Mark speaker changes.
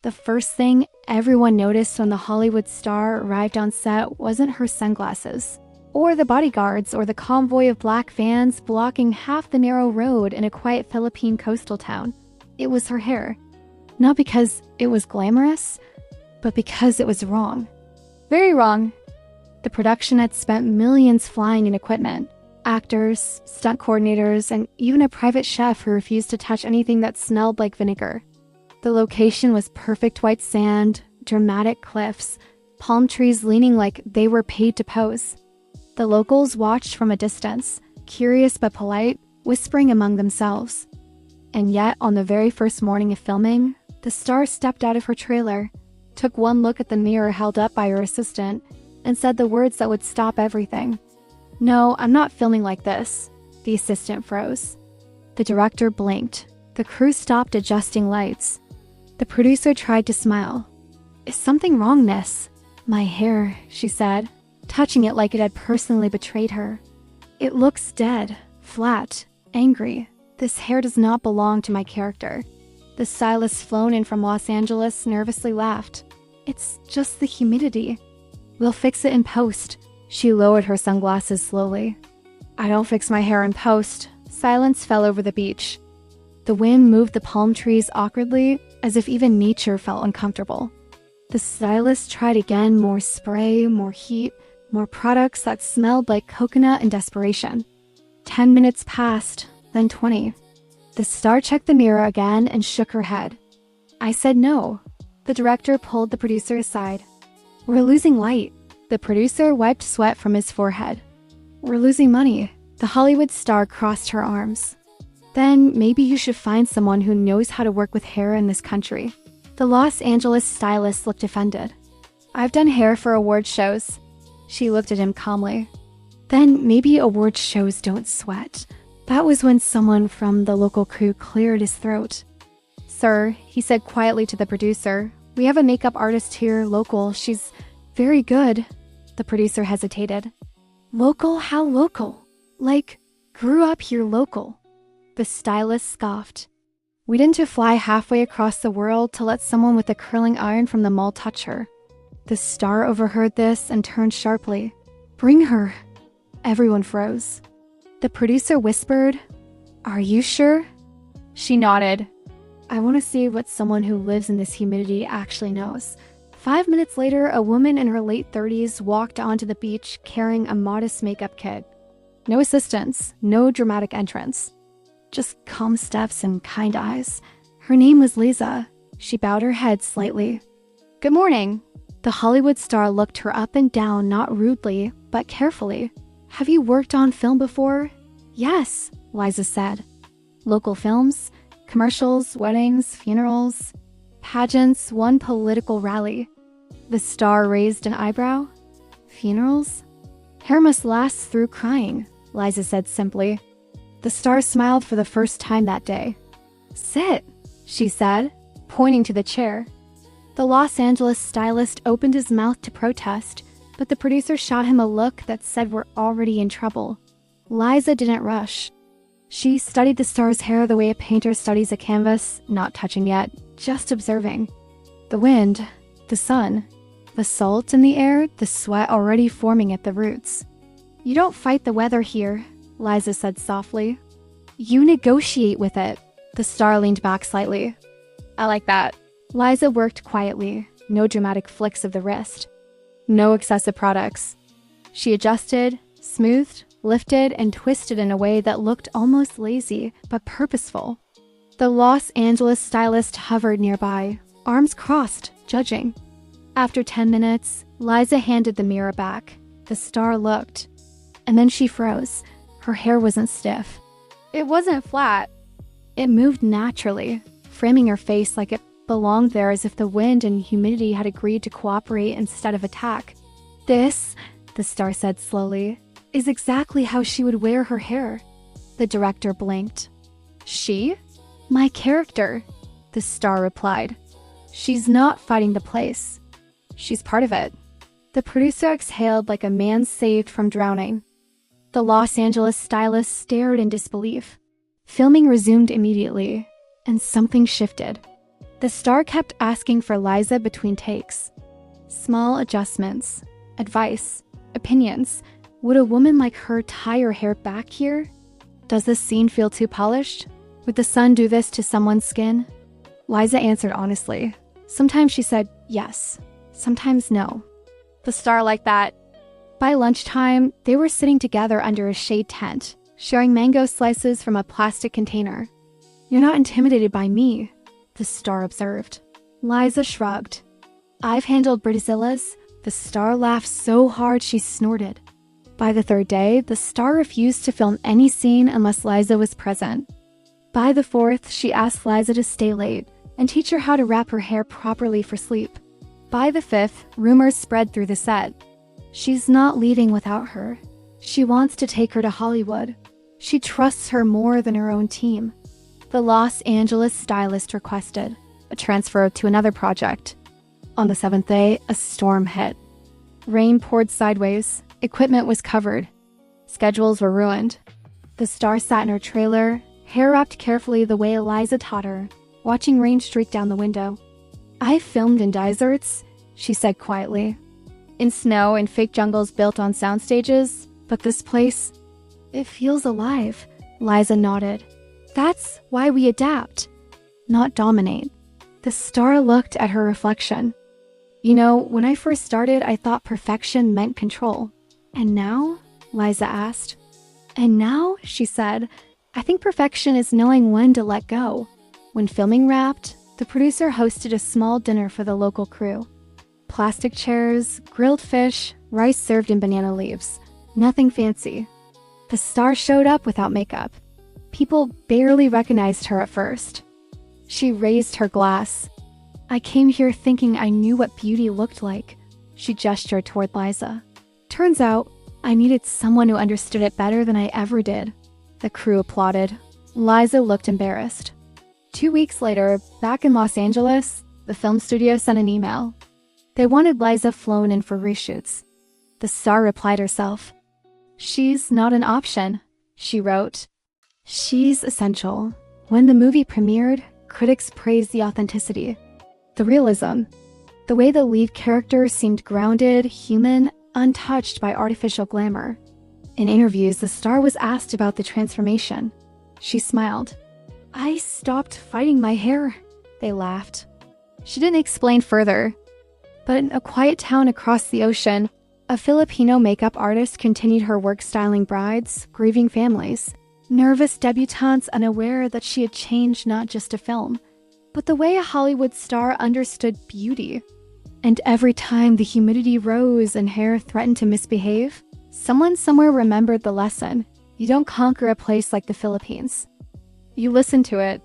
Speaker 1: The first thing everyone noticed when the Hollywood star arrived on set wasn't her sunglasses, or the bodyguards, or the convoy of black vans blocking half the narrow road in a quiet Philippine coastal town. It was her hair. Not because it was glamorous, but because it was wrong. Very wrong. The production had spent millions flying in equipment. Actors, stunt coordinators, and even a private chef who refused to touch anything that smelled like vinegar. The location was perfect white sand, dramatic cliffs, palm trees leaning like they were paid to pose. The locals watched from a distance, curious but polite, whispering among themselves. And yet, on the very first morning of filming, the star stepped out of her trailer, took one look at the mirror held up by her assistant, and said the words that would stop everything. "No, I'm not filming like this." The assistant froze. The director blinked. The crew stopped adjusting lights. The producer tried to smile. "Is something wrong, miss?" "My hair," she said, touching it like it had personally betrayed her. "It looks dead, flat, angry. This hair does not belong to my character." The stylist flown in from Los Angeles nervously laughed. "It's just the humidity. We'll fix it in post." She lowered her sunglasses slowly. "I don't fix my hair in post." Silence fell over the beach. The wind moved the palm trees awkwardly, as if even nature felt uncomfortable. The stylist tried again, more spray, more heat, more products that smelled like coconut and desperation. 10 minutes passed, then 20. The star checked the mirror again and shook her head. "I said no." The director pulled the producer aside. "We're losing light." The producer wiped sweat from his forehead. "We're losing money." The Hollywood star crossed her arms. "Then maybe you should find someone who knows how to work with hair in this country." The Los Angeles stylist looked offended. "I've done hair for award shows." She looked at him calmly. "Then maybe award shows don't sweat." That was when someone from the local crew cleared his throat. "Sir," he said quietly to the producer, "we have a makeup artist here, local. She's very good." The producer hesitated. "Local? How local? Like, grew up here local." The stylist scoffed. "We didn't fly halfway across the world to let someone with a curling iron from the mall touch her." The star overheard this and turned sharply. "Bring her." Everyone froze. The producer whispered, "Are you sure?" She nodded. "I want to see what someone who lives in this humidity actually knows." 5 minutes later, a woman in her late 30s walked onto the beach carrying a modest makeup kit. No assistance, no dramatic entrance. Just calm steps and kind eyes. Her name was Lisa. She bowed her head slightly. "Good morning." The Hollywood star looked her up and down, not rudely, but carefully. "Have you worked on film before?" "Yes," Liza said. "Local films? Commercials, weddings, funerals, pageants, one political rally." The star raised an eyebrow. "Funerals? Hair must last through crying," Liza said simply. The star smiled for the first time that day. "Sit," she said, pointing to the chair. The Los Angeles stylist opened his mouth to protest, but the producer shot him a look that said we're already in trouble. Liza didn't rush. She studied the star's hair the way a painter studies a canvas, not touching yet, just observing. The wind, the sun, the salt in the air, the sweat already forming at the roots. "You don't fight the weather here," Liza said softly. "You negotiate with it." The star leaned back slightly. "I like that." Liza worked quietly, no dramatic flicks of the wrist. No excessive products. She adjusted, smoothed, lifted, and twisted in a way that looked almost lazy, but purposeful. The Los Angeles stylist hovered nearby, arms crossed, judging. After 10 minutes, Liza handed the mirror back. The star looked. And then she froze. Her hair wasn't stiff. It wasn't flat. It moved naturally, framing her face like it belonged there, as if the wind and humidity had agreed to cooperate instead of attack. "This," the star said slowly, "is exactly how she would wear her hair." The director blinked. "She?" "My character," the star replied. "She's not fighting the place. She's part of it." The producer exhaled like a man saved from drowning. The Los Angeles stylist stared in disbelief. Filming resumed immediately, and something shifted. The star kept asking for Liza between takes. Small adjustments, advice, opinions. Would a woman like her tie her hair back here? Does this scene feel too polished? Would the sun do this to someone's skin? Liza answered honestly. Sometimes she said yes, sometimes no. The star liked that. By lunchtime, they were sitting together under a shade tent, sharing mango slices from a plastic container. You're not intimidated by me, the star observed. Liza shrugged. I've handled Brazillas. The star laughed so hard she snorted. By the third day, the star refused to film any scene unless Liza was present. By the fourth, she asked Liza to stay late and teach her how to wrap her hair properly for sleep. By the fifth, rumors spread through the set. She's not leaving without her. She wants to take her to Hollywood. She trusts her more than her own team. The Los Angeles stylist requested a transfer to another project. On the seventh day, a storm hit. Rain poured sideways. Equipment was covered. Schedules were ruined. The star sat in her trailer, hair wrapped carefully the way Eliza taught her, watching rain streak down the window. I filmed in deserts, she said quietly. In snow and fake jungles built on sound stages, but this place, it feels alive. Liza nodded. That's why we adapt, not dominate. The star looked at her reflection. You know, when I first started, I thought perfection meant control. And now? Liza asked. And now, she said, I think perfection is knowing when to let go. When filming wrapped, the producer hosted a small dinner for the local crew. Plastic chairs, grilled fish, rice served in banana leaves. Nothing fancy. The star showed up without makeup. People barely recognized her at first. She raised her glass. I came here thinking I knew what beauty looked like. She gestured toward Liza. Turns out, I needed someone who understood it better than I ever did. The crew applauded. Liza looked embarrassed. 2 weeks later, back in Los Angeles, the film studio sent an email. They wanted Liza flown in for reshoots. The star replied herself. She's not an option, she wrote. She's essential. When the movie premiered, critics praised the authenticity, the realism, the way the lead character seemed grounded, human, untouched by artificial glamour. In interviews, the star was asked about the transformation. She smiled. I stopped fighting my hair, they laughed. She didn't explain further. But in a quiet town across the ocean, a Filipino makeup artist continued her work styling brides, grieving families, nervous debutantes unaware that she had changed not just to film, but the way a Hollywood star understood beauty. And every time the humidity rose and hair threatened to misbehave, someone somewhere remembered the lesson. You don't conquer a place like the Philippines. You listen to it,